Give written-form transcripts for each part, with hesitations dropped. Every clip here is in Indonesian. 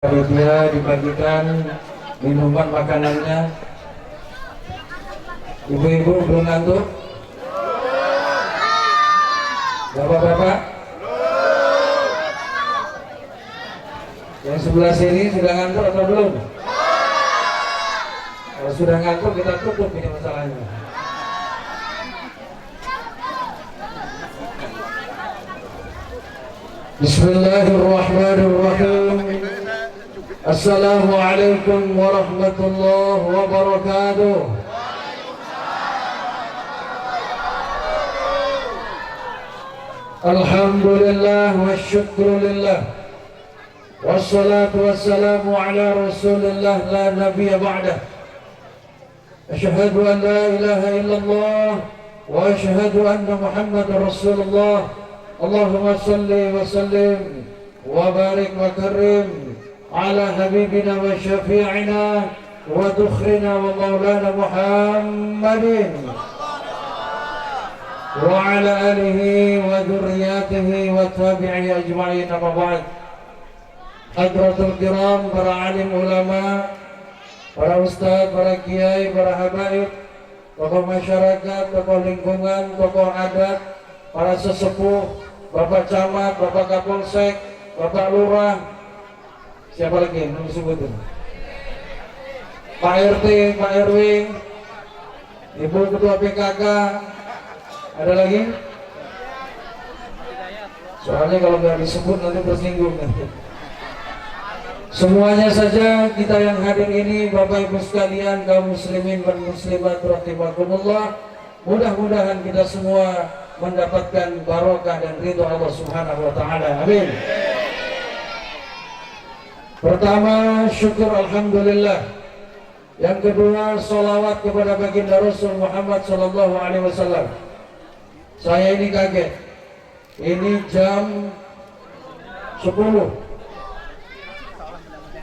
Dia dibagikan minuman makanannya. Ibu-ibu belum ngantuk? Bapak-bapak? Yang sebelah sini sudah ngantuk atau belum? Kalau sudah ngantuk kita tutup ini masalahnya. Bismillahirrahmanirrahim. Assalamualaikum warahmatullahi wabarakatuh. Alhamdulillah wa syukrulillah, wassalatu wassalamu ala rasulillah la nabiyya ba'dah. Asyhadu an la ilaha illallah wa asyhadu anna muhammadar rasulullah. Allahumma salli wa sallim wa barik wa karim ala habibina wa syafi'ina wa dukhrina wa maulana Muhammadin wa ala alihi wa dhurriyyatihi wa tabi'ihi ajma'in. Amma ba'd. Hadratul kiram, para alim ulama, para ustaz, para kiai, para habaib, tokoh masyarakat, tokoh lingkungan, tokoh adat, para sesepuh, Bapak Camat, Bapak Kapolsek, Bapak Lurah, siapa lagi yang disebutin? Pak RT, Pak RW, Ibu Ketua PKK, ada lagi? Soalnya kalau nggak disebut nanti tersinggung. Semuanya saja kita yang hadir ini, Bapak Ibu sekalian, kaum muslimin dan muslimat rahimakumullah, mudah-mudahan kita semua mendapatkan barokah dan ridho Allah Subhanahu wa taala. Amin. Pertama, syukur alhamdulillah. Yang kedua, sholawat kepada baginda Rasul Muhammad sallallahu alaihi wasallam. Saya ini kaget. Ini jam 10.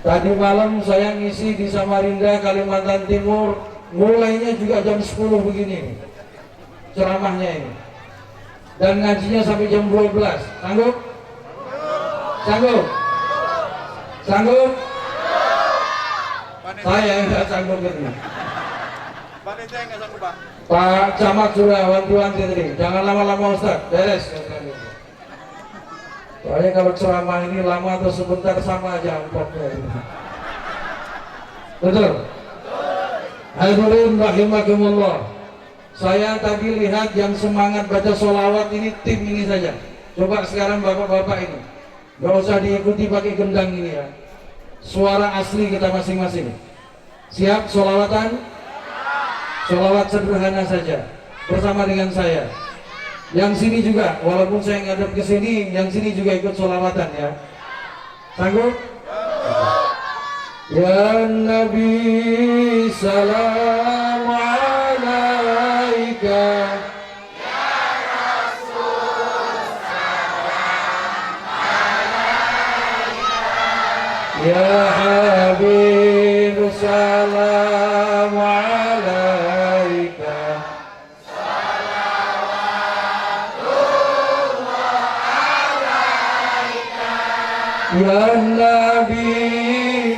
Tadi malam saya ngisi di Samarinda, Kalimantan Timur, mulainya juga jam 10 begini ceramahnya ini, dan ngajinya sampai jam 12. Sanggup? Sanggup? Sanggup? Saya enggak sanggup ini. Panitia enggak sanggup, Pak. Pak Camat sudah wanti-wanti tadi, jangan lama-lama Ustaz, beres. Soalnya kalau ceramah ini lama atau sebentar sama aja ampoknya. Betul? Hadirin rahimakumullah. Saya tadi lihat yang semangat baca sholawat ini tim ini saja. Coba sekarang bapak-bapak ini, gak usah diikuti pakai gendang ini ya. Suara asli kita masing-masing. Siap sholawatan? Sholawat sederhana saja bersama dengan saya. Yang sini juga, walaupun saya ngadep ke sini, yang sini juga ikut sholawatan ya. Sanggup? Ya Nabi salam alaika, Ya Rasul salam alaika, Ya Habib salam alaika, salawatullah alaika, Ya Nabi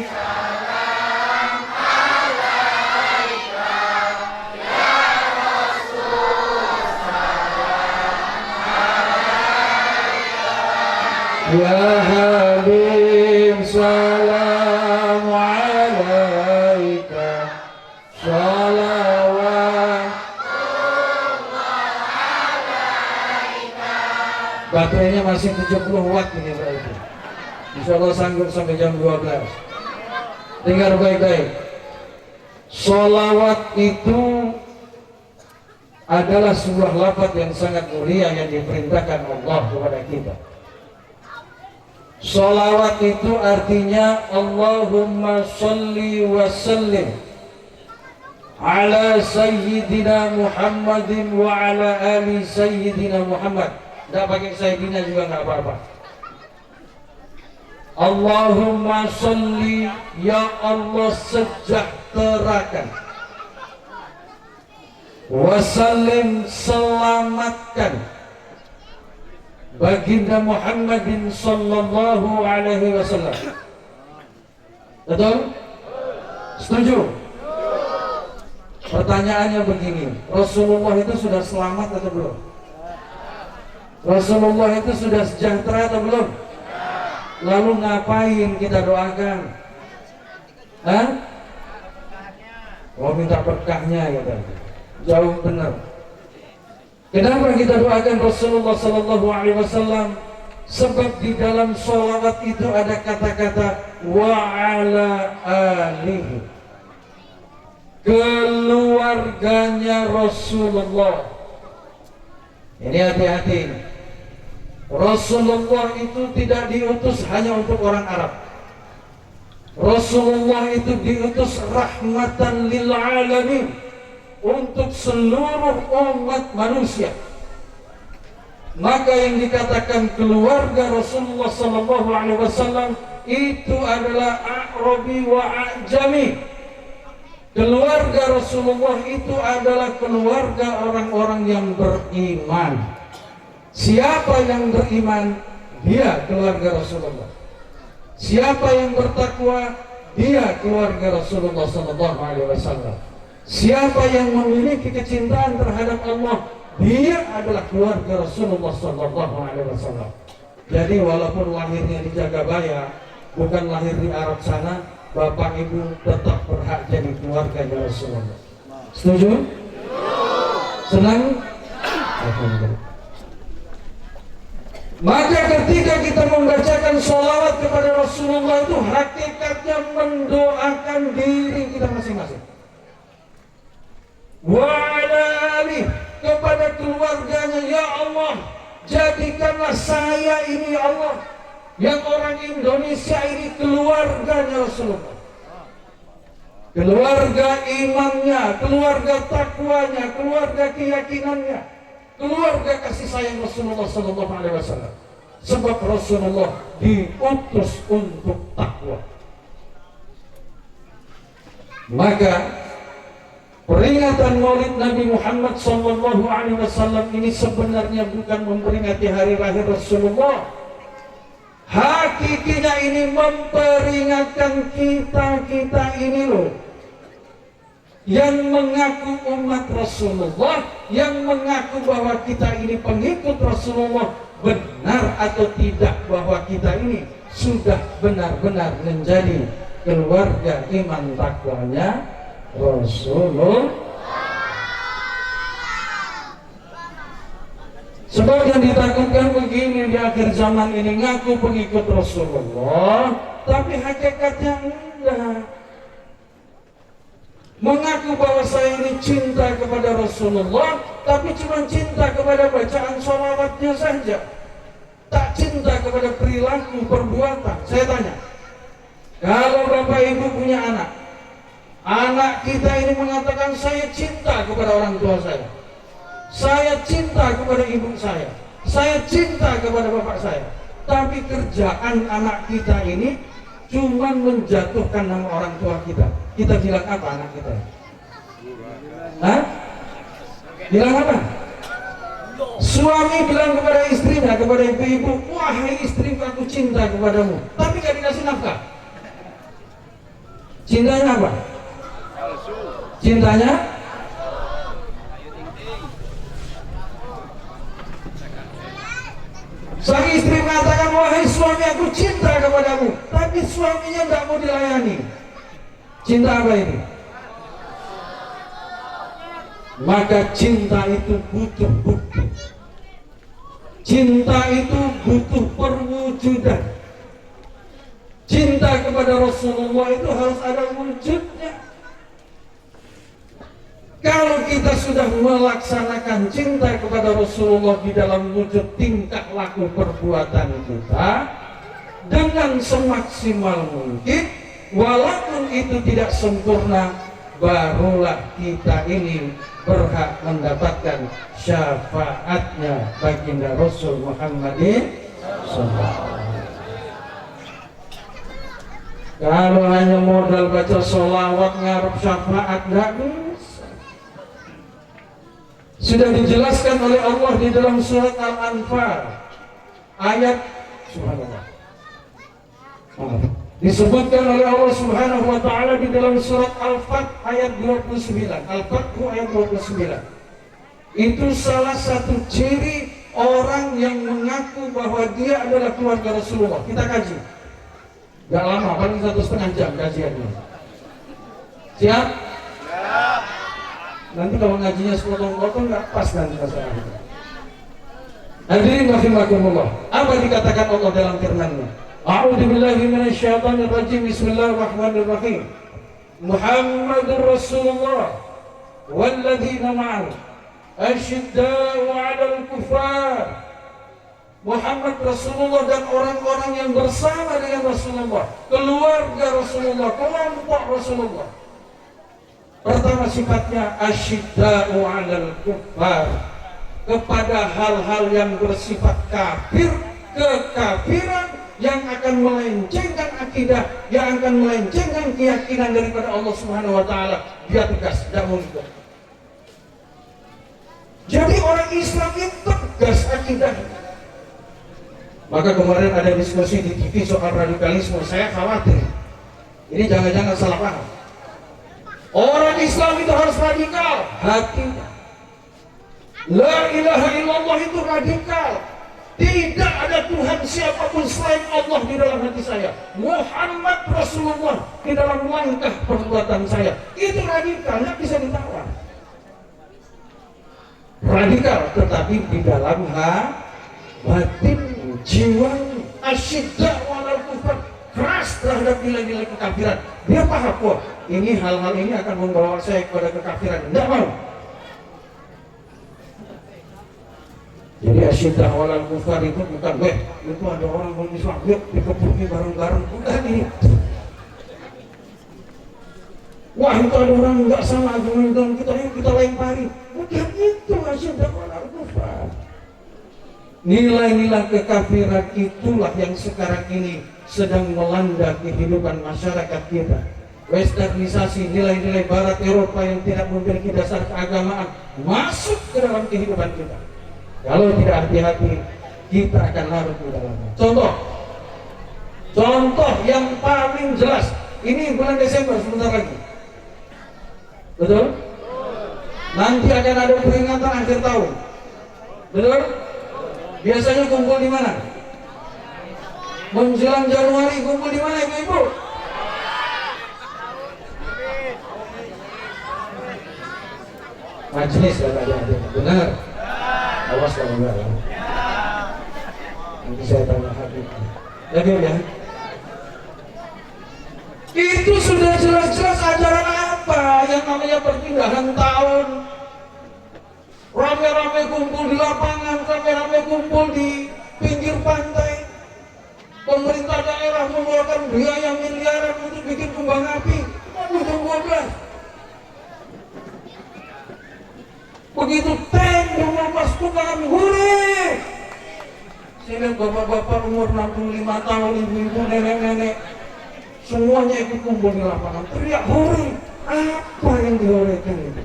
salam alaika, Ya Rasul salam alaika, Ya Habib salam alaika, salawat. Baterainya masih 70 watt ini berarti. Insya Allah sanggup sampai jam 12. Dengar baik-baik. Sholawat itu adalah sebuah lafaz yang sangat mulia yang diperintahkan Allah kepada kita. Sholawat itu artinya Allahumma sholli wa sallim ala sayyidina Muhammadin wa ala ali sayyidina Muhammad. Tidak pakai sayyidina juga nggak apa-apa. Allahumma sholli, ya Allah sejahterakan, wa sallim, selamatkan, baginda Muhammadin sallallahu alaihi wasallam Betul? Setuju? Pertanyaannya begini, Rasulullah itu sudah selamat atau belum? Rasulullah itu sudah sejahtera atau belum? Lalu ngapain kita doakan? Hah? Oh, minta berkahnya ya kan? Jauh benar. Kenapa kita doakan Rasulullah Sallallahu Alaihi Wasallam? Sebab di dalam sholawat itu ada kata-kata wa ala alihi, keluarganya Rasulullah. Ini hati-hati. Rasulullah itu tidak diutus hanya untuk orang Arab. Rasulullah itu diutus rahmatan lil alamin, untuk seluruh umat manusia. Maka yang dikatakan keluarga Rasulullah Sallallahu Alaihi Wasallam itu adalah A'rabi wa A'jami. Keluarga Rasulullah itu adalah keluarga orang-orang yang beriman. Siapa yang beriman, dia keluarga Rasulullah. Siapa yang bertakwa, dia keluarga Rasulullah Sallallahu Alaihi Wasallam. Siapa yang memiliki kecintaan terhadap Allah, dia adalah keluarga Rasulullah Sallallahu Alaihi Wasallam. Jadi walaupun lahirnya di Jagabaya, bukan lahir di Arab sana, bapak ibu tetap berhak jadi keluarga Rasulullah. Setuju? Senang? Alhamdulillah. Maka ketika kita membacakan sholawat kepada Rasulullah itu hakikatnya mendoakan diri kita masing-masing. Wa ala alihi, kepada keluarganya, ya Allah, jadikanlah saya ini ya Allah, yang orang Indonesia ini keluarganya Rasulullah. Keluarga imannya, keluarga takwanya, keluarga keyakinannya, keluarga kasih sayang Rasulullah Sallallahu Alaihi Wasallam. Sebab Rasulullah diutus untuk takwa. Maka peringatan Maulid Nabi Muhammad Sallallahu Alaihi Wasallam ini sebenarnya bukan memperingati hari lahir Rasulullah. Hakikinya ini memperingatkan kita ini loh, yang mengaku umat Rasulullah, yang mengaku bahwa kita ini pengikut Rasulullah, benar atau tidak bahwa kita ini sudah benar-benar menjadi keluarga iman takwanya Rasulullah. Sebab yang ditakutkan begini, di akhir zaman ini ngaku pengikut Rasulullah, tapi hakikatnya enggak. Mengaku bahwa saya ini cinta kepada Rasulullah, tapi cuma cinta kepada bacaan sholawatnya saja, tak cinta kepada perilaku perbuatan. Saya tanya, kalau bapak ibu punya anak, anak kita ini mengatakan saya cinta kepada orang tua saya cinta kepada ibu saya cinta kepada bapak saya, tapi kerjaan anak kita ini cuma menjatuhkan nama orang tua kita. Kita bilang apa anak kita? Hah? Bilang apa? Suami bilang kepada istrinya, kepada ibu-ibu, wahai istriku, aku cinta kepadamu, tapi gak dikasih nafkah. Cintanya apa? Cintanya sang istri mengatakan, wahai suami, aku cinta kepadamu, tapi suaminya tidak mau dilayani. Cinta apa ini? Maka cinta itu butuh bukti. Cinta itu butuh perwujudan. Cinta kepada Rasulullah itu harus ada wujudnya. Kalau kita sudah melaksanakan cinta kepada Rasulullah di dalam wujud tingkah laku perbuatan kita dengan semaksimal mungkin, walaupun itu tidak sempurna, barulah kita ini berhak mendapatkan syafaatnya baginda Rasul Muhammadin SAW. Kalau hanya modal baca sholawat ngarep syafaat, nggak bisa. Sudah dijelaskan oleh Allah di dalam surat Al-Anfal ayat subhanallah. Disebutkan oleh Allah Subhanahu wa taala di dalam surat Al-Fath ayat 29. Al-Fath ayat 29. Itu salah satu ciri orang yang mengaku bahwa dia adalah keluarga Rasulullah. Kita kaji. Gak lama, paling 1,5 jam kajiannya. Siap? Nanti kalau ngajinya sepotong-potong nggak pas nanti masalahnya. Hadirin rahimakumullah. Apa dikatakan Allah dalam firman-Nya? A'udzu billahi minasyaitonir rajim. Bismillahirrahmanirrahim. Muhammadur Rasulullah walladzina ma'ahu asyidda'u 'alal kuffar. Muhammad Rasulullah dan orang-orang yang bersama dengan Rasulullah, keluarga Rasulullah, kelompok Rasulullah. Pertama sifatnya asyidda'u 'alal kuffar, kepada hal-hal yang bersifat kafir, kekafiran yang akan melencengkan akidah, yang akan melencengkan keyakinan daripada Allah Subhanahu wa taala, dia tegas, tidak mungkin. Jadi orang Islam itu tegas akidah. Maka kemarin ada diskusi di TV soal radikalisme, saya khawatir ini jangan-jangan salah paham. Orang Islam itu harus radikal, hati. La ilaha illallah itu radikal. Tidak ada Tuhan siapapun selain Allah di dalam hati saya. Muhammad Rasulullah di dalam langkah perbuatan saya. Itu radikal, nggak bisa ditawar. Radikal, tetapi di dalam batin, jiwa, asyidda walal kufar, keras terhadap nilai-nilai kekafiran. Dia paham, wah ini hal-hal ini akan membawa saya kepada kekafiran. Tidak mau. Jadi asyiddah walal kufar itu bukan itu ada orang berislam dikepuki bareng-bareng, bukan ini. Wah itu ada orang nggak sama dengan kita lempari, bukan itu asyiddah walal kufar. Nilai-nilai kekafiran itulah yang sekarang ini sedang melanda kehidupan masyarakat kita. Westernisasi, nilai-nilai Barat Eropa yang tidak memiliki dasar keagamaan masuk ke dalam kehidupan kita. Kalau tidak hati-hati, kita akan larut di dalamnya. Contoh yang paling jelas, ini bulan Desember sebentar lagi, betul? Nanti akan ada peringatan akhir tahun, betul? Biasanya kumpul di mana? Menjelang Januari kumpul di mana, ibu-ibu? Majelis ya, benar? Awas kalau enggak ya. Nanti saya tanya Habib. Ya. Itu sudah jelas-jelas ajaran apa yang namanya perpindahan tahun. Rame-rame kumpul di lapangan, rame-rame kumpul di pinggir pantai. Pemerintah daerah mengeluarkan biaya miliaran untuk bikin kembang api. Aduh, 12. Begitu tank melepas kembang, hore! Saya lihat bapak-bapak umur 65 tahun, ibu-ibu, nenek-nenek, semuanya ikut kumpul di lapangan, teriak hore. Apa yang dihorekan itu?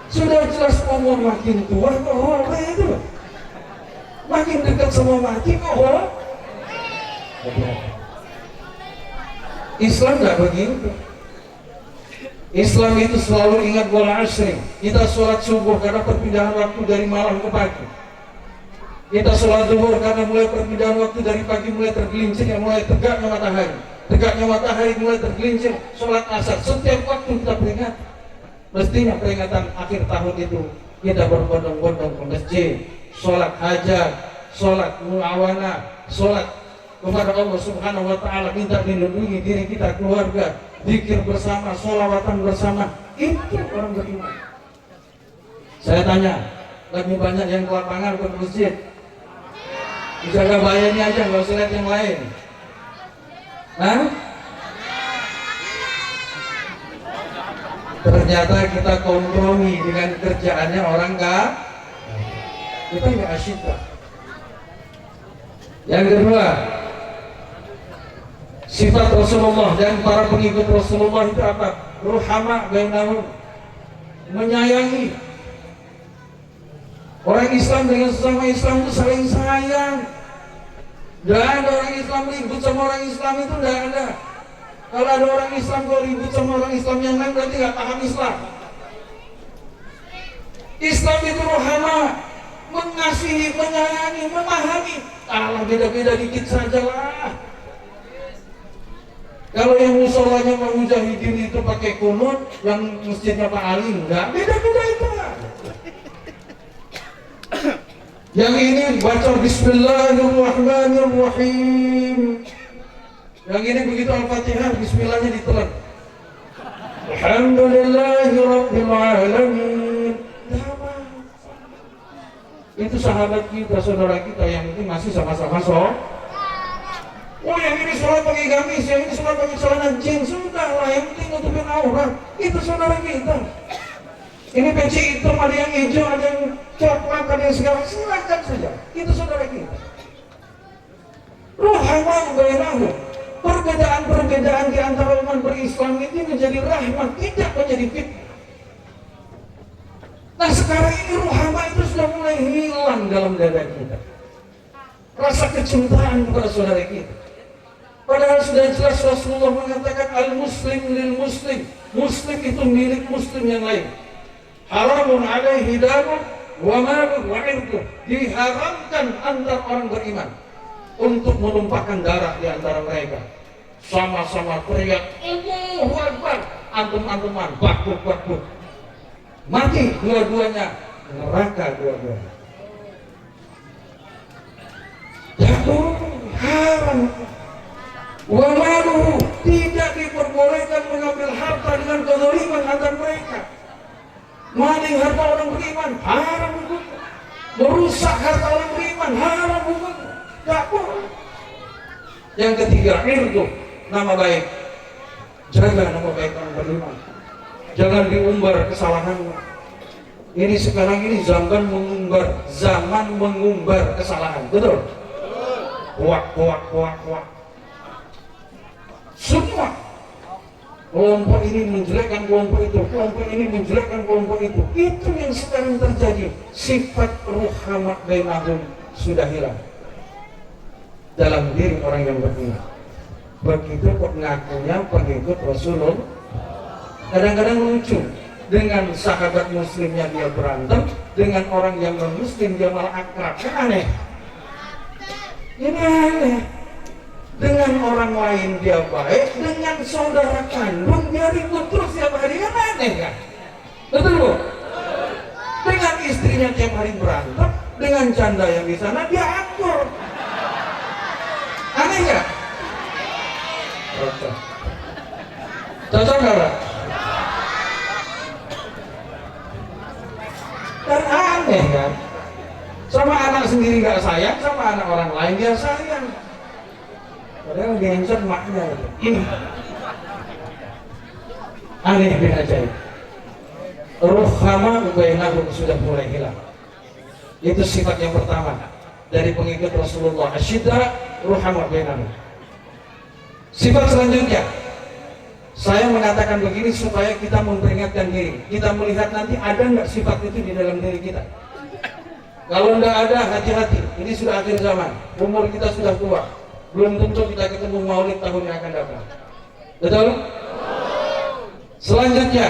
Sudah jelas umur makin tua kok hore itu, makin dekat sama mati kok hore. Islam nggak begitu. Islam itu selalu ingat wal asri. Kita sholat subuh karena perpindahan waktu dari malam ke pagi. Kita sholat zuhur karena mulai perpindahan waktu dari pagi mulai tergelincir, mulai tegaknya matahari. Tegaknya matahari mulai tergelincir. Sholat asar setiap waktu kita peringat. Mestinya peringatan akhir tahun itu kita berbondong-bondong ke masjid, sholat hajat, sholat muawana, sholat kepada Allah Subhanahu wa taala, minta dilindungi diri kita, keluarga, zikir bersama, sholawatan bersama. Itu orang beriman. Saya tanya, lebih banyak yang ke lapangan ke masjid? Dijaga bayarnya aja, nggak usah lihat yang lain. Hah? Ternyata kita kompromi dengan kerjaannya orang kita nggak asyik. Yang kedua, sifat Rasulullah dan para pengikut Rasulullah itu apa? Ruhama bainahum, menyayangi. Orang Islam dengan sesama Islam itu saling sayang. Nggak ada orang Islam ribut sama orang Islam itu, nggak ada. Kalau ada orang Islam kok ribut sama orang Islam yang lain, berarti nggak paham Islam. Islam itu rohama, mengasihi, menyayangi, memahami. Allah beda-beda dikit sajalah. Kalau yang musolanya Pak Mujahidin itu pakai kunut, yang masjidnya Pak Ali enggak, beda-beda itu lah. Yang ini baca Bismillahirrahmanirrahim. Yang ini begitu Al-Fatihah, Bismillahnya ditelan. Alhamdulillahirabbil alamin. Itu sahabat kita, saudara kita yang itu masih sama-sama oh yang ini sholat pakai gamis, yang ini sholat pakai celana jeans, sudahlah, yang penting nutupin aurat. Itu saudara kita. Ini peci hitam, ada yang hijau, ada yang coklat, ada yang segala, silakan saja. Itu saudara kita. Rahmat bainahum. Perbedaan-perbedaan di antara umat berislam itu menjadi rahmat, tidak menjadi fitnah. Nah sekarang ini rahmat itu sudah mulai hilang dalam dada kita. Rasa kecintaan kepada saudara kita. Padahal sudah jelas Rasulullah mengatakan al-muslim lil muslim. Muslim itu milik muslim yang lain. Haramun alaihi damu wa malu wa irduh. Diharamkan antar orang beriman untuk menumpahkan darah di antara mereka. Sama-sama teriak Allahu Akbar, antum-antuman, bakbuk-bakbuk. Mati dua-duanya, neraka dua-duanya. Jatuh haram. Wa maluhu, tidak diperbolehkan mengambil harta dengan kezaliman antar mereka. Maling harta orang beriman haram hukumnya. Merusak harta orang beriman haram hukumnya. Tidak boleh. Yang ketiga, irdu, nama baik. Jaga nama baik orang beriman. Jangan diumbar kesalahannya. Ini sekarang ini zaman mengumbar kesalahan, betul? Kuak. Semua kelompok ini menjelekkan kelompok itu, kelompok ini menjelekkan kelompok itu. Itu yang sekarang terjadi. Sifat ruhamat bainahum sudah hilang dalam diri orang yang beriman. Begitu kok ngakunya pengikut Rasulullah. Kadang-kadang lucu, dengan sahabat muslimnya dia berantem, dengan orang yang non-muslim dia malah akrab. Kan aneh. Ini aneh. Dengan orang lain dia baik, dengan saudara kandung dia ribut terus tiap hari, kan aneh kan? Betul bu? Dengan istrinya tiap hari berantem, dengan janda yang di sana dia akur. Aneh nggak? Cocok nggak? Kan aneh kan? Sama anak sendiri nggak sayang, sama anak orang lain dia sayang. Padahal genset maknya ini aneh bin ajaib. Ruhama bainahum sudah mulai hilang. Itu sifat yang pertama dari pengikut Rasulullah. Asyidda ruhama bainahum. Sifat selanjutnya, saya mengatakan begini supaya kita memperingatkan diri. Kita melihat nanti ada nggak sifat itu di dalam diri kita. Kalau nggak ada, hati-hati. Ini sudah akhir zaman. Umur kita sudah tua. Belum tentu kita ketemu maulid tahun yang akan datang. Betul? Selanjutnya,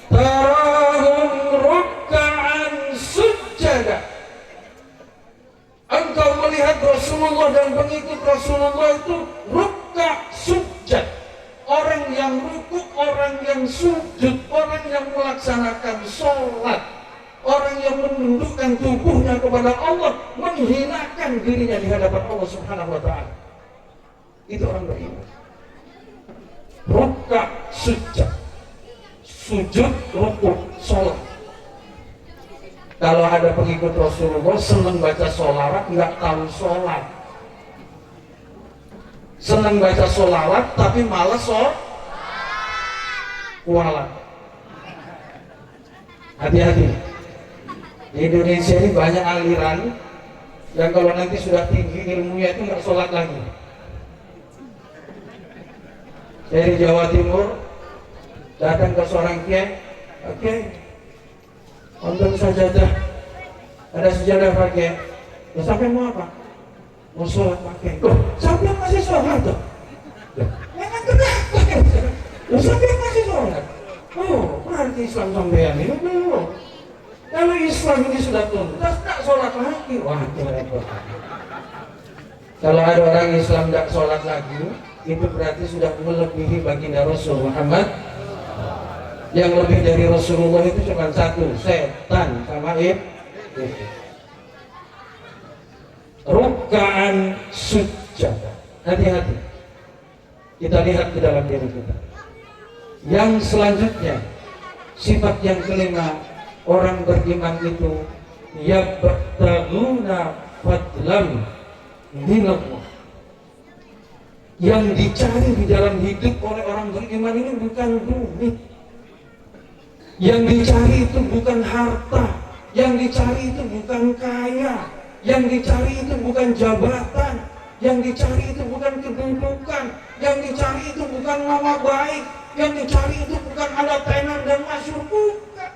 tarahum ruk'an sujada. Engkau melihat Rasulullah dan pengikut Rasulullah itu ruk'a sujud. Orang yang ruku, orang yang sujud, orang yang melaksanakan sholat, orang yang menundukkan tubuhnya kepada Allah, menghinakan dirinya di hadapan Allah Subhanahu wa ta'ala. Itu orang beriman. Ruk'a sujud. Sujud, ruku, sholat. Kalau ada pengikut Rasulullah senang baca sholawat, nggak tahu sholat. Senang baca sholawat tapi malas kualat. Hati-hati. Di Indonesia ini banyak aliran yang kalau nanti sudah tinggi ilmunya itu nggak sholat lagi. Dari Jawa Timur datang ke seorang kiai, oke, untuk sajadah, ada sejadah pakai. Ya sampai mau apa? mau sholat pakai. Loh, sampai masih sholat tuh. Memang kenapa? Loh, sampai masih sholat. Oh, berarti Islam sampean ini belum. Kalau Islam ini sudah tuntas, tak sholat lagi. Wah, itu repot. Kalau ada orang Islam tak sholat lagi, itu berarti sudah melebihi baginda Rasul Muhammad. Yang lebih dari Rasulullah itu cuma satu, setan sama iblis. Ruka'an sujud. Hati-hati. Kita lihat di dalam diri kita. Yang selanjutnya, sifat yang kelima, orang beriman itu yabtaguna fadlan minallah. Yang dicari di dalam hidup oleh orang beriman ini bukan duit. Yang dicari itu bukan harta. Yang dicari itu bukan kaya. Yang dicari itu bukan jabatan. Yang dicari itu bukan kedudukan. Yang dicari itu bukan nama baik. Yang dicari itu bukan ada tenar dan masyhur, bukan.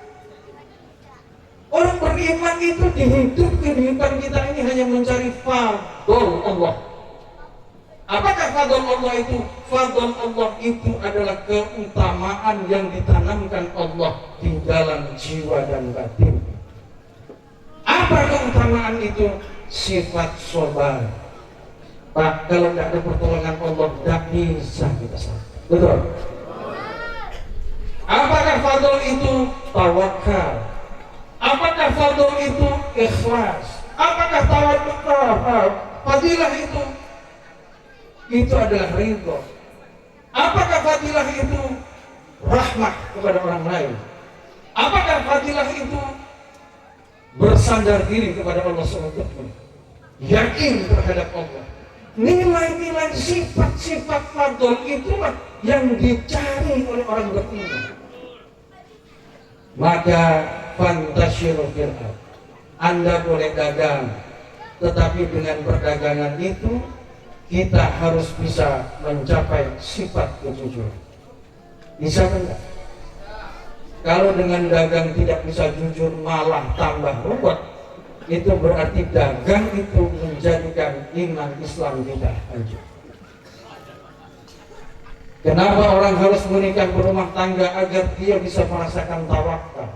Orang beriman itu di hidup kehidupan kita ini hanya mencari fadl Allah. Apakah fadl Allah itu? Fadl Allah itu adalah keutamaan yang ditanamkan Allah di dalam jiwa dan batin. Apa keutamaan itu? Sifat sabar. Pak, kalau tidak ada pertolongan Allah, tidak bisa kita sabar. Betul? Apakah fadl itu? Tawakal. Apakah fadl itu? Ikhlas. Apakah fadilah itu? Itu adalah ridho. Apakah fadilah itu? Rahmah kepada orang lain. Apakah fadilah itu? Bersandar diri kepada Allah SWT. Yakin terhadap Allah. Nilai-nilai sifat-sifat fadl itulah yang dicari oleh orang beriman. Maka fantasyiru fil ardh. Anda boleh dagang, tetapi dengan perdagangan itu kita harus bisa mencapai sifat kejujuran. Bisa enggak? Kalau dengan dagang tidak bisa jujur malah tambah ruwet, itu berarti dagang itu menjadikan iman Islam kita hancur. Kenapa orang harus menikah berumah tangga? Agar dia bisa merasakan tawakal.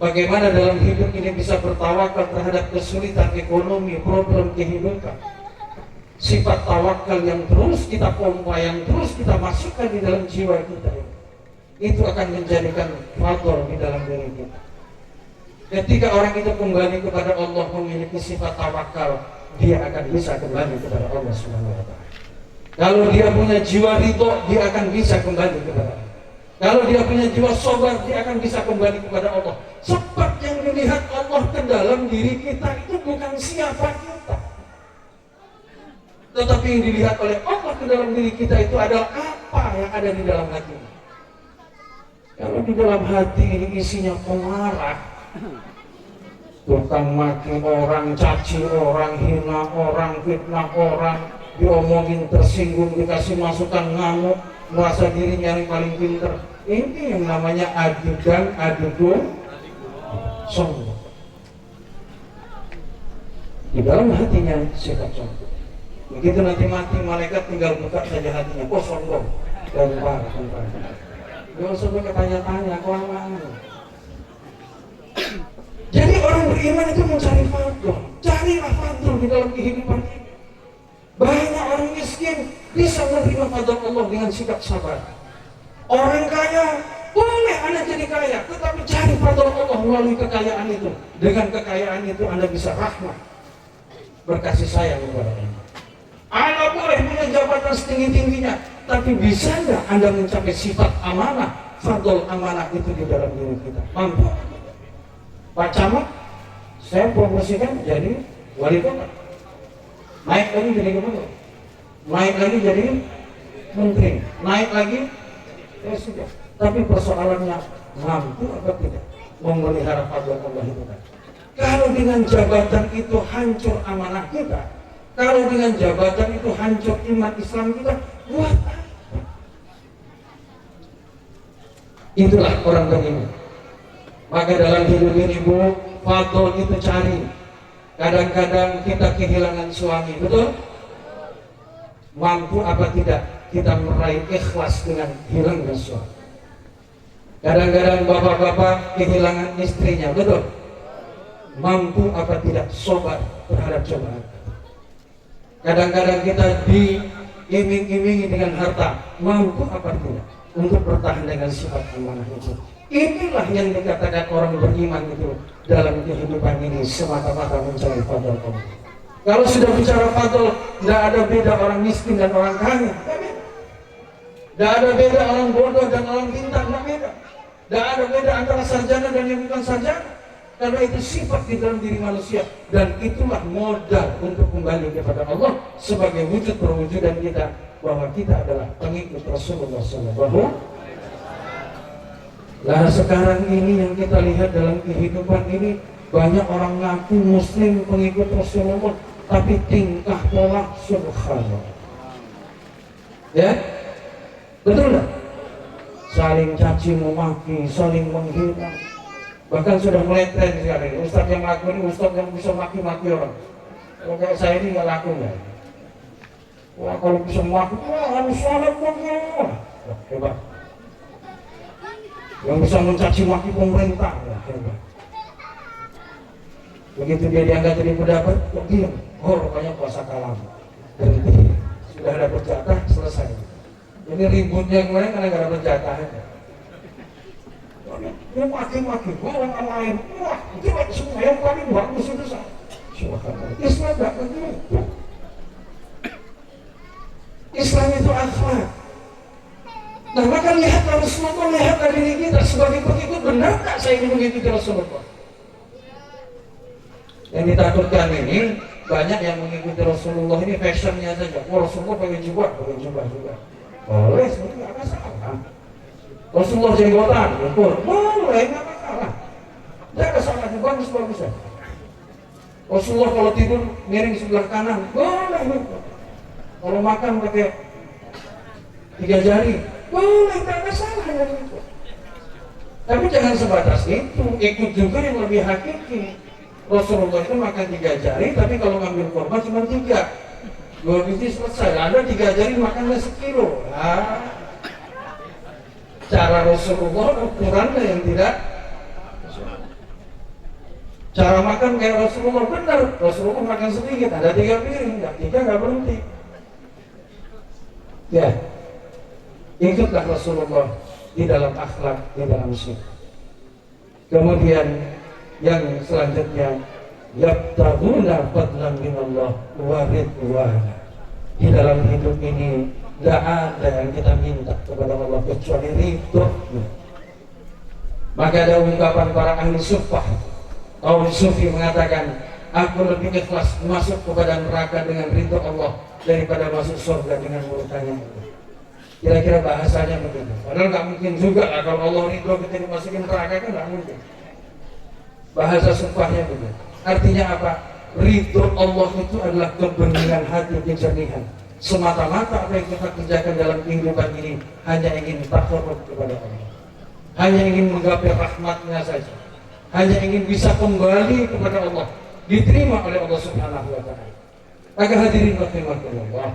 Bagaimana dalam hidup ini bisa bertawakal terhadap kesulitan ekonomi, problem kehidupan. Sifat tawakal yang terus kita pompa, yang terus kita masukkan di dalam jiwa kita, itu akan menjadikan fadl di dalam diri kita. Ketika orang itu kembali kepada Allah, memiliki sifat tawakal, dia akan bisa kembali kepada Allah Subhanahu wa Ta'ala. Kalau dia punya jiwa ridho, dia akan bisa kembali kepada Allah. Kalau dia punya jiwa sabar, dia akan bisa kembali kepada Allah. Sebab yang dilihat Allah ke dalam diri kita itu bukan siapa kita, tetapi yang dilihat oleh Allah ke dalam diri kita itu adalah apa yang ada di dalam hati. Kalau di dalam hati ini isinya pemarah, tukang maki orang, caci orang, hina orang, fitnah orang, diomongin tersinggung, dikasih masukan ngamuk, merasa dirinya yang paling pinter. Ini yang namanya adu dan adu sombong. Di dalam hatinya sifat sombong. Begitu nanti mati, malaikat tinggal buka saja hatinya. Oh, sombong. Gampang. Gak usah bertanya-tanya, kelamaan. Jadi orang beriman itu mencari fadl. Carilah fadl di dalam kehidupan ini. Banyak orang miskin bisa menerima fadl Allah dengan sikap sabar. Orang kaya boleh Anda jadi kaya, tetapi cari fadl Allah melalui kekayaan itu. Dengan kekayaan itu Anda bisa rahmat, berkasih sayang kepada Anda. Anda boleh punya jabatan setinggi-tingginya, tapi bisa nggak Anda mencapai sifat amanah, fadl amanah itu di dalam diri kita? Mampu? Pak Camat, saya promosikan jadi wali kota, naik lagi jadi gubernur, naik lagi jadi menteri, naik lagi presiden. Tapi persoalannya mampu atau tidak memelihara fadl Allah itu kan? Kalau dengan jabatan itu hancur amanah kita, kalau dengan jabatan itu hancur iman Islam kita, buat apa? Itulah orang beriman. Maka dalam hidup ini, Bu, fadl itu cari. Kadang-kadang kita kehilangan suami, betul? Mampu apa tidak kita meraih ikhlas dengan hilangnya suami? Kadang-kadang bapak-bapak kehilangan istrinya, betul? Mampu apa tidak sobat terhadap cobaan? Kadang-kadang kita diiming-imingi dengan harta, mampu apa tidak untuk bertahan dengan sifat amanah itu? Inilah yang dikatakan orang beriman itu dalam kehidupan ini semata-mata mencari fadl Allah. Kalau sudah bicara fadl, tidak ada beda orang miskin dan orang kaya, tidak ada beda orang bodoh dan orang pintar, tidak beda. Tidak ada beda antara sarjana dan yang bukan sarjana. Karena itu sifat di dalam diri manusia, dan itulah modal untuk kembali kepada Allah sebagai wujud perwujudan kita bahwa kita adalah pengikut Rasulullah SAW. Nah sekarang ini yang kita lihat dalam kehidupan ini, banyak orang ngaku muslim pengikut Rasulullah, tapi tingkah pola subhanallah. Ya, betul nggak? Saling caci memaki, saling menghina, bahkan sudah mulai tren sekarang. Ustadz yang ngaku ini ustadz yang bisa maki-maki orang. Kalau kayak saya ini nggak laku nggak? Wah kalau bisa maki, wah harus salat begini, hebat. Yang bisa mencaci maki pemerintah, ya, hebat. Begitu dia diangkat jadi pejabat, kok diam? Oh rupanya puasa kalam. Berhenti. Sudah ada jatah, selesai. Ini ributnya kemarin karena nggak ada jatah. Dia maki-maki, orang lain, wah itu semua yang paling bagus itu sah. Islam nggak begitu. Islam itu akhlak. Nah maka lihatlah Rasulullah, lihatlah diri kita sebagai pengikut. Benar tak saya ini mengikuti Rasulullah? Yang ditakutkan ini banyak yang mengikuti Rasulullah ini fashionnya saja. Oh Rasulullah pakai jubah juga. Boleh, sebenarnya nggak masalah. Rasulullah jenggotan, ukur, boleh, nggak masalah. Nggak ada salahnya, bagus ya. Rasulullah kalau tidur miring sebelah kanan, boleh. Kalau makan pakai 3 jari, boleh, nggak ada salahnya. Tapi jangan sebatas itu, ikut juga yang lebih hakiki. Rasulullah itu makan 3 jari, tapi kalau ngambil korban cuma 3. 2 biji selesai, ada 3 jari makannya 1 kilo. Nah, cara Rasulullah ukurannya yang tidak. Cara makan kayak Rasulullah benar. Rasulullah makan sedikit, ada 3 piring, nggak 3 nggak berhenti. Ya, ikutlah Rasulullah di dalam akhlak, di dalam sifat. Kemudian yang selanjutnya, yabtaguna fadlan minallah wa ridwana. Di dalam hidup ini tidak ada yang kita minta kepada Allah kecuali ridho. Maka ada ungkapan para ahli sufah, kaum sufi mengatakan, aku lebih ikhlas masuk kepada neraka dengan ridho Allah daripada masuk surga dengan murkanya. Kira-kira bahasanya begitu. Padahal nggak mungkin juga lah kalau Allah ridho kita dimasukin neraka, kan nggak mungkin. Bahasa sufahnya begitu. Artinya apa? Ridho Allah itu adalah kebeningan hati, kejernihan. Semata-mata apa yang kita kerjakan dalam kehidupan ini hanya ingin takarrub kepada Allah, hanya ingin menggapai rahmatnya saja, hanya ingin bisa kembali kepada Allah, diterima oleh Allah Subhanahu wa Ta'ala. Maka hadirin rahimakumullah,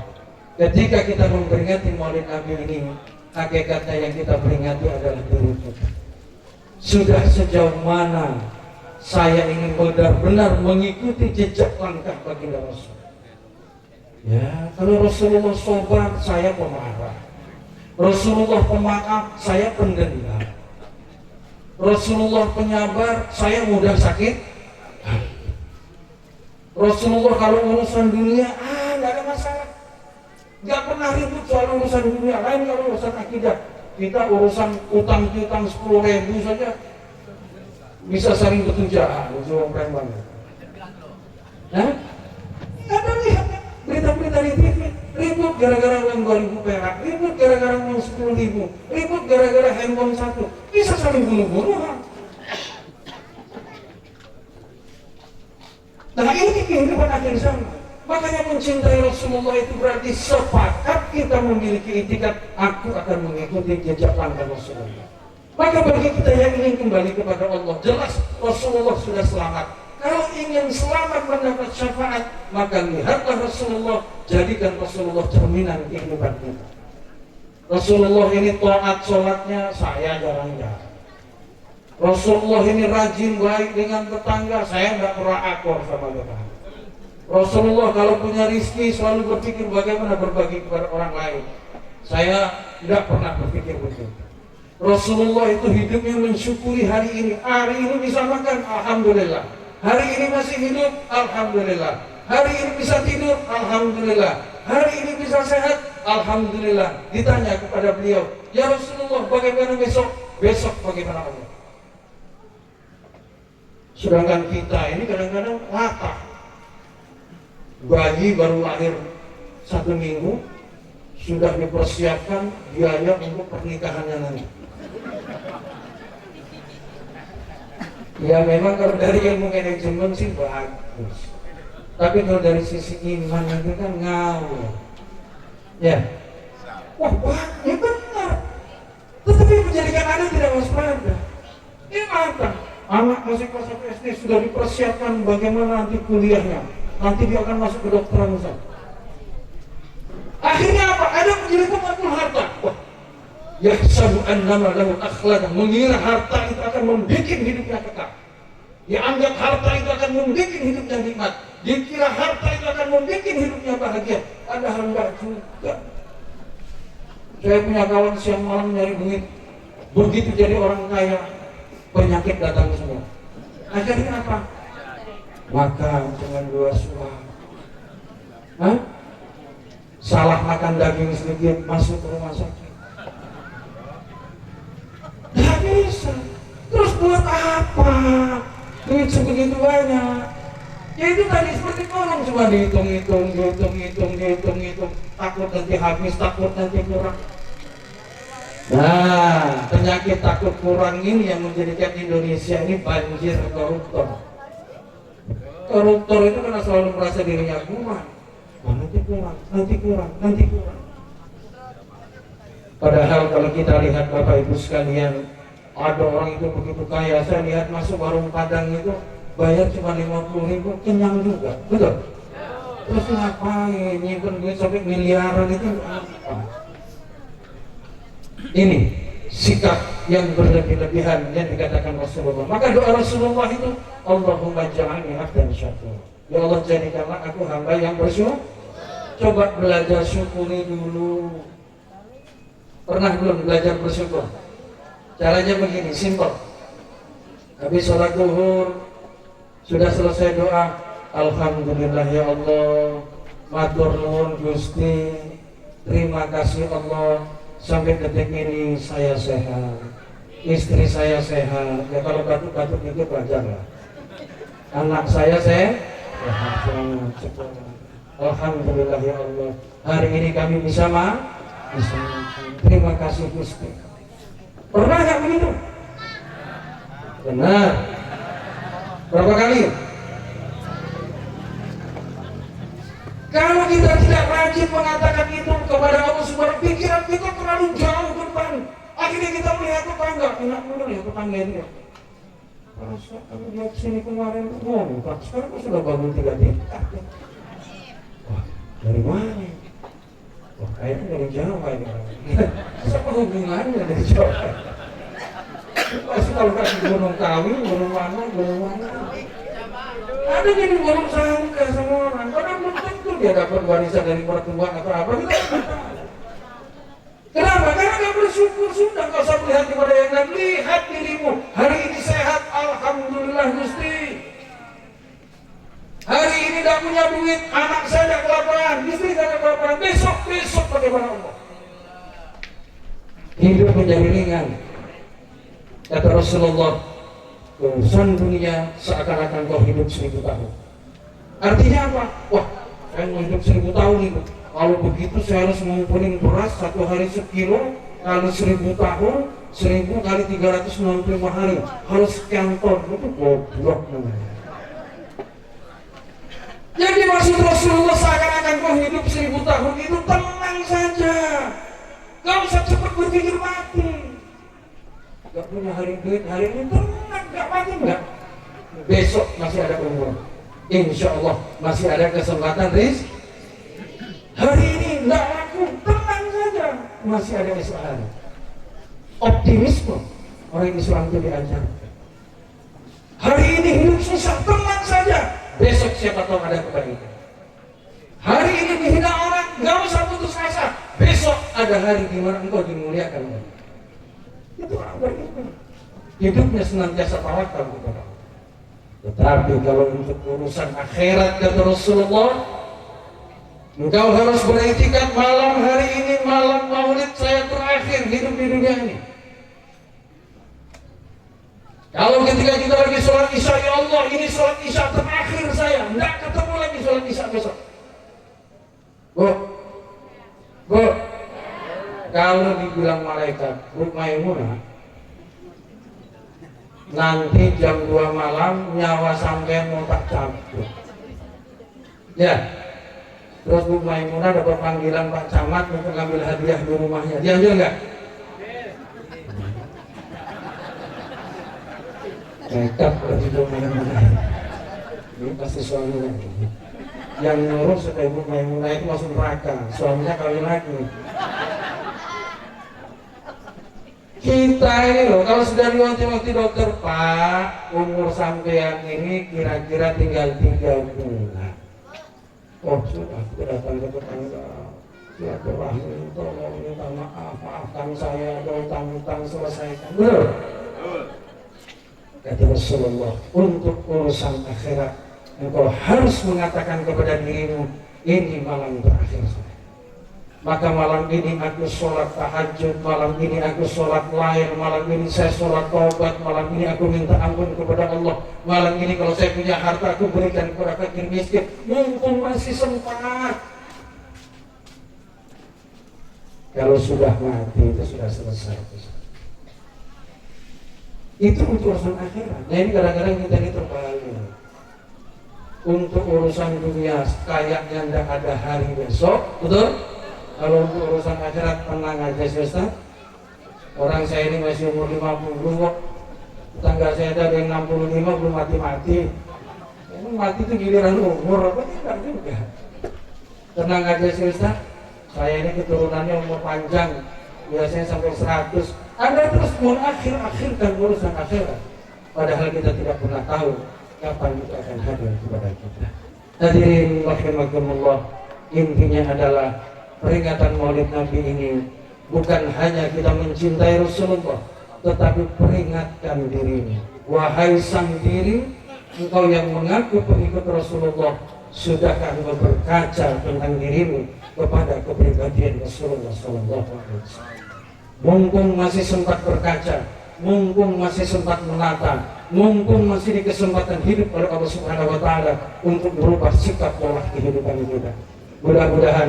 ketika kita memperingati Maulid Nabi ini, hakikatnya yang kita peringati adalah diri kita. Sudah sejauh mana saya ingin benar-benar mengikuti jejak langkah baginda Rasul. Ya, kalau Rasulullah sobat, saya pemarah. Rasulullah pemaaf, saya pendendam. Rasulullah penyabar, saya mudah sakit. Rasulullah kalau urusan dunia, nggak ada masalah. Nggak pernah ribut soal urusan dunia. Lain kalau urusan akidah, kita urusan utang-utang 10.000 saja bisa saling bertujaan, usul preman. Nah, nggak ada lihat berita-berita di TV, ribut gara-gara uang 2.000 perak, ribut gara-gara uang 10.000, ribut gara-gara handphone 1, bisa saling bunuh-bunuhan. Nah ini kehidupan akhir zaman. Makanya mencintai Rasulullah itu berarti sepakat kita memiliki itikat, aku akan mengikuti jejak langkah Rasulullah. Maka bagi kita yang ingin kembali kepada Allah, jelas Rasulullah sudah selamat. Kalau ingin selamat mendapat syafaat, maka lihatlah Rasulullah, jadikan Rasulullah cerminan kehidupan kita. Rasulullah ini taat sholatnya, saya jarang-jarang. Rasulullah ini rajin baik dengan tetangga, saya nggak pernah akur sama tetangga. Rasulullah kalau punya rizki selalu berpikir bagaimana berbagi kepada orang lain. Saya nggak pernah berpikir begitu. Rasulullah itu hidupnya mensyukuri hari ini. Hari ini bisa makan, alhamdulillah. Hari ini masih hidup, alhamdulillah. Hari ini bisa tidur, alhamdulillah. Hari ini bisa sehat, alhamdulillah. Ditanya kepada beliau, ya Rasulullah, bagaimana besok? Besok bagaimana Allah? Sedangkan kita ini kadang-kadang latah. Bayi baru lahir 1 minggu sudah dipersiapkan biaya untuk pernikahannya nanti. Ya memang kalau dari ilmu manajemen sih bagus, tapi kalau dari sisi iman itu kan ngawur. Ya, wah ya benar. Tetapi menjadikan Anda tidak waspada. Ini matang. Anak masih kelas 1 SD sudah dipersiapkan bagaimana nanti kuliahnya. Nanti dia akan masuk ke dokteran misalnya. Akhirnya apa? Ada menjadi pemakul harta. Wah, yahsabu annama lahu akhladan, mengira harta itu akan membuat hidupnya kekal. Dianggap harta itu akan membuat hidupnya nikmat. Dikira harta itu akan membuat hidupnya bahagia. Padahal enggak juga. Saya punya kawan siang malam nyari duit. Begitu jadi orang kaya, penyakit datang semua. Akhirnya apa? Makan cuma 2 suap. Hah? Salah makan daging sedikit masuk ke rumah sakit. Gak bisa. Terus buat apa? Duit sebegitu banyak. Ya itu tadi seperti orang cuma dihitung-hitung. Takut nanti habis, takut nanti kurang. Nah, penyakit takut kurang ini yang menjadikan Indonesia ini banjir koruptor. Koruptor itu karena selalu merasa dirinya kuat. Nanti kurang. Padahal kalau kita lihat Bapak Ibu sekalian, ada orang itu begitu kaya, saya lihat masuk warung Padang itu bayar cuma 50.000, kenyang juga, betul? Terus ngapain nyimpen duit sampai miliaran itu apa? Ini sikap yang berlebih-lebihan yang dikatakan Rasulullah. Maka doa Rasulullah itu, Allahumma ja'alni abdan syakur. Ya Allah, jadikanlah aku hamba yang bersyukur. Coba belajar syukuri dulu. Pernah belum belajar bersyukur? Caranya begini, simpel. Habis sholat zuhur, sudah selesai doa, alhamdulillah ya Allah, matur nuwun Gusti, terima kasih Allah, sampai detik ini saya sehat, istri saya sehat. Ya kalau batuk-batuk itu wajar lah. Anak saya sehat, alhamdulillah ya Allah, hari ini kami bisa terima kasih Gusti. Pernah nggak begitu? Benar. Berapa kali? Kalau kita tidak rajin mengatakan itu kepada Allah Subhanahu, pikiran kita terlalu jauh ke depan. Akhirnya kita melihat tetangga, enak benar ya tetangga ini. Kalau saya lihat sini kemarin, sekarang sudah bangun 3 tingkat. Wah, dari mana? Wah, kayaknya dari Jawa ini. Apa hubungannya dari Jawa? Pasti kalau kasih gunung Kawi, gunung mana? Ada jadi gunung sangka sama orang. Karena belum tentu dia dapat warisan dari pertemuan atau apa. Kita tidak tahu. Kenapa? Karena nggak bersyukur sudah. Nggak usah melihat kepada yang lain. Lihat dirimu. Hari ini sehat, alhamdulillah Gusti. Hari ini tidak punya duit, anak saya tidak kelaparan, istri saya tidak kelaparan. Besok bagaimana Allah? Hidup menjadi ringan. Kata Rasulullah, urusan dunia seakan-akan kau hidup 1000 tahun. Artinya apa? Wah, saya mau hidup 1000 tahun itu. Kalau begitu saya harus mengumpulin beras 1 hari 1 kilo, kali 1000 tahun, 1000 kali 365 hari, harus sekian ton. Itu goblok namanya. Jadi maksud Rasulullah seakan-akan kau hidup 1000 tahun itu tenang saja. Gak usah cepat berpikir mati. Gak punya hari duit hari ini tenang, gak mati enggak. besok masih ada umur, insya Allah masih ada kesempatan hari ini nggak laku, tenang saja, masih ada esok hari. Optimisme orang Islam itu diajar. Hari ini hidup susah, tenang saja, besok siapa tahu ada kebaikan. Hari ini dihina orang, nggak usah putus asa, besok ada hari di mana engkau dimuliakan. Itu orang beriman, hidupnya senantiasa tawakal kepada Allah. Tetapi kalau untuk urusan akhirat, kata Rasulullah, engkau harus beriktikad malam hari ini, malam maulid saya terakhir hidup di dunia ini. Kalau ketika kita lagi sholat isya, ya Allah ini sholat isya terakhir saya, nggak ketemu lagi sholat isya besok. Bu, kalau dibilang malaikat, Bu Maimunah, nanti jam 2 malam nyawa sampai mau tak cabut. Ya, terus Bu Maimunah dapat panggilan Pak Camat untuk ngambil hadiah di rumahnya, diambil nggak? Nekat berarti Bu Maimunah. Ini pasti suaminya. Yang nyuruh supaya Bu Maimunah itu masuk neraka, suaminya kawin lagi. Kita ini loh, kalau sudah diwanti-wanti dokter, Pak, umur sampean ini kira-kira tinggal 3 bulan. Oh sudah, aku datang ke tetangga, silaturahmi, tolong minta maaf, maafkan saya, ada utang-utang selesaikan. Betul? Kata Rasulullah, untuk urusan akhirat engkau harus mengatakan kepada dirimu, ini malam terakhir saya. Maka malam ini aku sholat tahajud, malam ini aku sholat lain, malam ini saya sholat taubat, malam ini aku minta ampun kepada Allah, malam ini kalau saya punya harta aku berikan kepada fakir miskin, mumpung masih sempat. Kalau sudah mati itu sudah selesai. Itu untuk urusan akhirat. Nah ini kadang-kadang kita ini terbalik. Untuk urusan dunia kayaknya tidak ada hari besok, betul? Kalau untuk urusan akhirat tenang aja sih Ustaz. Orang saya ini masih umur 50 kok. Tetangga saya dari 65 belum mati-mati. Emang mati itu giliran umur apa? Tidak juga. Tenang aja sih Ustaz. Saya ini keturunannya umur panjang, biasanya sampai 100. Anda terus mengakhir-akhirkan urusan akhirat. Padahal kita tidak pernah tahu kapan itu akan hadir kepada kita. Hadirin rahimakumullah, intinya adalah peringatan Maulid Nabi ini bukan hanya kita mencintai Rasulullah, tetapi peringatkan dirimu. Wahai sang diri, engkau yang mengaku pengikut Rasulullah, sudahkah engkau berkaca tentang dirimu kepada kepribadian Rasulullah SAW? Mumpung masih sempat berkaca, mumpung masih sempat menata, mumpung masih di kesempatan hidup oleh Allah Subhanahu wa Ta'ala untuk berubah sikap pola kehidupan kita. Mudah-mudahan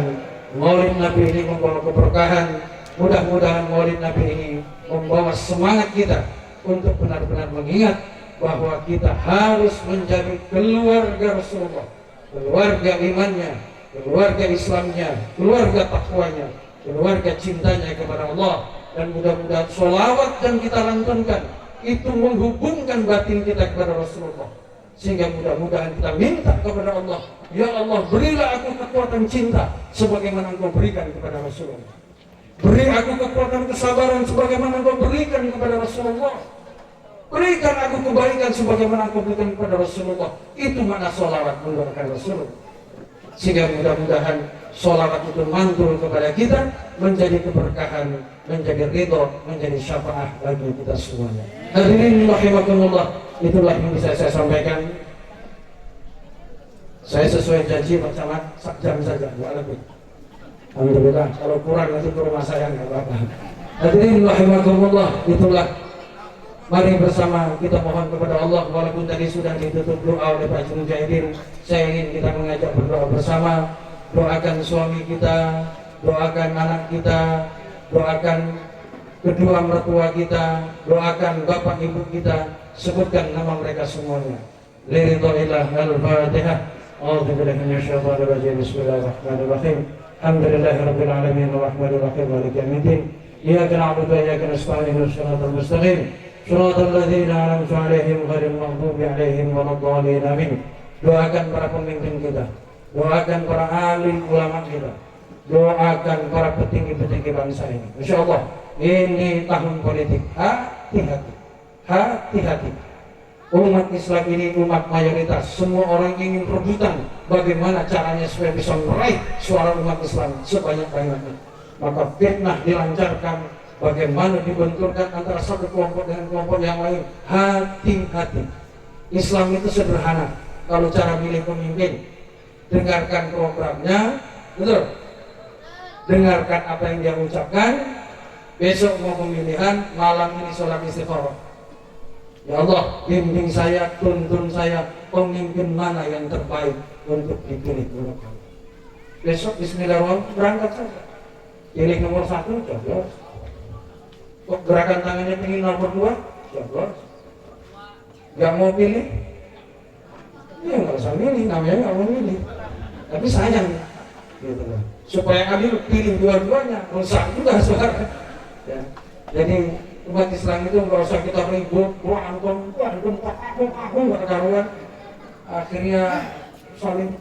Maulid Nabi ini membawa keberkahan. Mudah-mudahan Maulid Nabi ini membawa semangat kita untuk benar-benar mengingat bahwa kita harus menjadi keluarga Rasulullah, keluarga imannya, keluarga Islamnya, keluarga takwanya, keluarga cintanya kepada Allah. Dan mudah-mudahan sholawat yang kita lantunkan itu menghubungkan batin kita kepada Rasulullah, sehingga mudah-mudahan kita minta kepada Allah, ya Allah berilah aku kekuatan cinta sebagaimana engkau berikan kepada Rasulullah, beri aku kekuatan kesabaran sebagaimana engkau berikan kepada Rasulullah, berikan aku kebaikan sebagaimana engkau berikan kepada Rasulullah. Itu makna sholawat menggunakan Rasulullah, sehingga mudah-mudahan sholawat itu mantul kepada kita, menjadi keberkahan, menjadi ridho, menjadi syafaat bagi kita semuanya. Hadirin rahimakumullah, itulah yang bisa saya sampaikan. Saya sesuai janji Pak Camat, 1 jam saja, enggak lebih. Alhamdulillah, kalau kurang nanti ke rumah saya enggak apa-apa. Hadirin rahimakumullah, itulah. Mari bersama kita mohon kepada Allah, walaupun tadi sudah ditutup doa oleh Pak Mujahidin, saya ingin kita mengajak berdoa bersama. Doakan suami kita, doakan anak kita, doakan kedua mertua kita, doakan bapak ibu kita, sebutkan nama mereka semuanya. Liridhillah al-Fatihah. A'udzubillahi minasyaitonir rajim. Bismillahirrahmanirrahim. Alhamdulillahirabbil alamin arrahmanirrahim maliki yaumiddin. Iyyaka na'budu wa iyyaka nasta'in ihdinas siratal mustaqim. Shiratal ladzina an'amta 'alaihim ghairil maghdubi 'alaihim waladdallin. Amin. Doakan para pemimpin kita, doakan para alim ulama kita, doakan para petinggi-petinggi bangsa ini. Insyaallah ini tahun politik. Hati-hati, hati-hati. Umat Islam ini umat mayoritas. Semua orang ingin rebutan bagaimana caranya supaya bisa meraih suara umat Islam sebanyak-banyaknya. Maka fitnah dilancarkan, bagaimana dibenturkan antara satu kelompok dengan kelompok yang lain. Hati-hati. Islam itu sederhana. Kalau cara milih pemimpin, dengarkan programnya, betul. Dengarkan apa yang dia ucapkan. Besok mau pemilihan, malam ini sholat istikharah. Ya Allah, bimbing saya, tuntun saya, pemimpin mana yang terbaik untuk dipilih oleh kami. Besok bismillahirrahmanirrahim berangkat saja. Pilih nomor 1, coblos. Kok gerakan tangannya ingin nomor 2, coblos. Gak mau pilih? Ya nggak usah milih, namanya nggak mau milih. Tapi sayang, gitu loh. Supaya adil pilih dua-duanya, rusak juga suara. Ya. Jadi umat Islam itu nggak usah kita ribut, aku nggak karuan. Akhirnya saling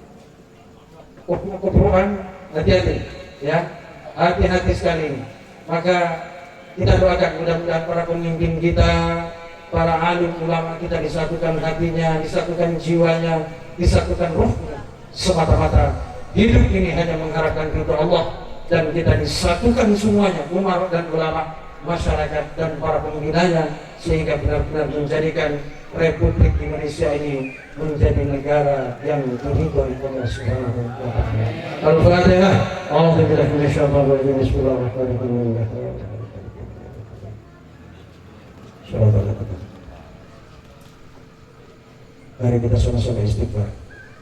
kupuan. Hati-hati, ya, hati-hati sekali. Maka kita doakan mudah-mudahan para pemimpin kita, para alim ulama kita disatukan hatinya, disatukan jiwanya, disatukan ruhnya. Semata-mata hidup ini hanya mengharapkan ridho Allah, dan kita disatukan semuanya, umat dan ulama, masyarakat dan para pembinanya, sehingga benar-benar menjadikan Republik Indonesia ini menjadi negara yang diridhoi Allah Subhanahu wa taala. Al-Fatihah. A'udzu billahi minasyaitonir rajim. Bismillahirrahmanirrahim. Mari kita sama-sama istighfar.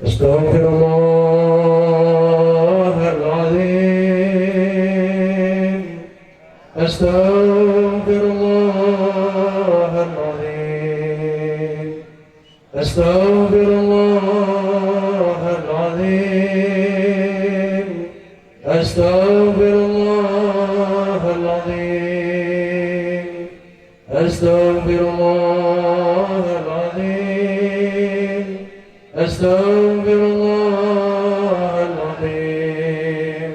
Astaghfirullahaladzim. Astaghfirullahaladzim. Astaghfirullahaladzim. Astaghfirullahaladzim. Astaghfirullahaladzim. Astaghfirullahaladzim.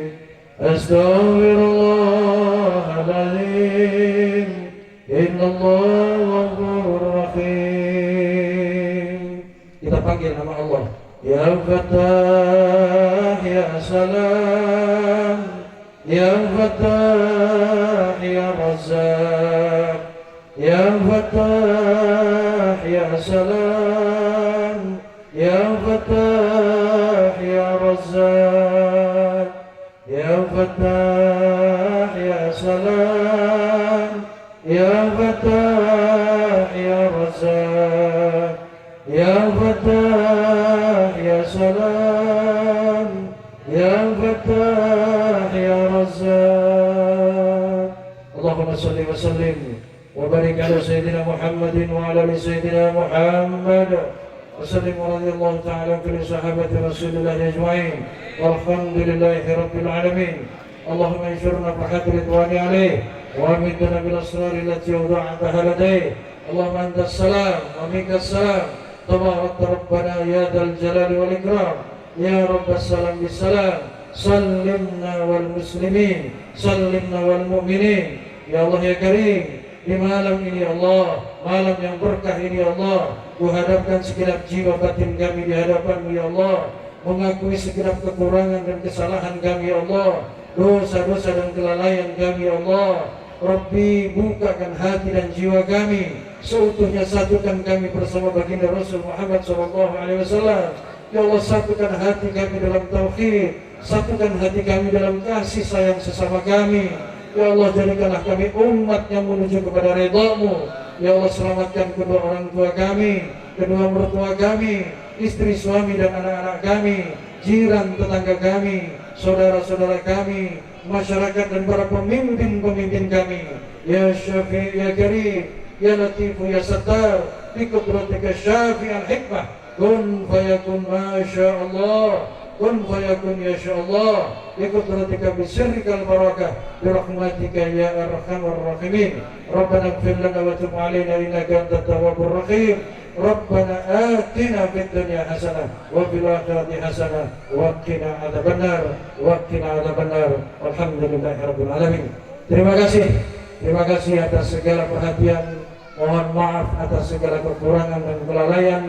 Astaghfirullahaladzim. Innallaha ghafurur rahim. Kita panggil nama Allah. Ya Fattah, Ya Salam, Ya Fattah, Ya Razzaq, Ya Fattah, Ya Salam, Ya Fattah, Ya Razzaq, Ya Fattah, Ya Salam, Ya Fattah, Ya Razzaq, Ya Fattah, Ya Salam, Ya Fattah, Ya Razzaq. Allahumma salli wa sallim wa barik ala Sayyidina Muhammadin wa ala ali Sayyidina Muhammad wa sallim wa radiyallahu ta'ala kulli sahabati Rasulullah ajma'in walhamdulillahi rabbil alamin. Allahumma insyurna fahat ridwani alaih wa amidna bil asrari allati wada'ataha ladayh. Allahumma antas salam wa minkas salam. Tabarak Rabbana ya dal jalali wal ikram. Ya Rabbas salam bis salam. Sallimna wal muslimin, sallimna wal mu'minin. Ya Allah ya Karim, di malam ini Allah, malam yang berkah ini Allah, kuhadapkan segenap jiwa batin kami di hadapan-Mu ya Allah, mengakui segenap kekurangan dan kesalahan kami ya Allah, dosa-dosa dan kelalaian kami ya Allah. Rabbi, bukakan hati dan jiwa kami, seutuhnya satukan kami bersama baginda Rasul Muhammad SAW. Ya Allah, satukan hati kami dalam tauhid, satukan hati kami dalam kasih sayang sesama kami. Ya Allah, jadikanlah kami umat yang menuju kepada ridha-Mu. Ya Allah, selamatkan kedua orang tua kami, kedua mertua kami, istri, suami dan anak-anak kami, jiran tetangga kami, saudara-saudara kami, masyarakat dan para pemimpin-pemimpin kami. Ya Syafi' ya Karim, ya Latif ya Sattar, bi qudratika Syafi'al hikmah, kun fayakun, masya Allah. kun fayakun ya Allah bi qudratika bi sirrikal barakah bi rahmatika ya arhamar rahimin. Rabbana ighfir lana wa tub 'alaina innaka antat tawwabur rahim. Rabbana atina fid dunya hasanah wa fil akhirati hasanah wa qina adzabannar wa qina adzabannar. Alhamdulillahirabbil alamin. Terima kasih atas segala perhatian. Mohon maaf atas segala kekurangan dan kelalaian.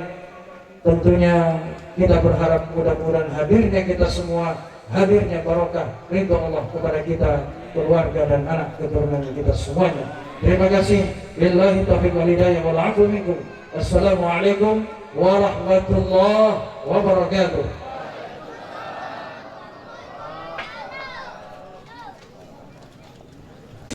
Tentunya kita berharap mudah-mudahan hadirnya kita semua, hadirnya barokah ridho Allah kepada kita, keluarga dan anak keturunan kita semuanya. Terima kasih. Billahi taufiq wal hidayah wal 'afwu minkum. Assalamualaikum warahmatullahi wabarakatuh.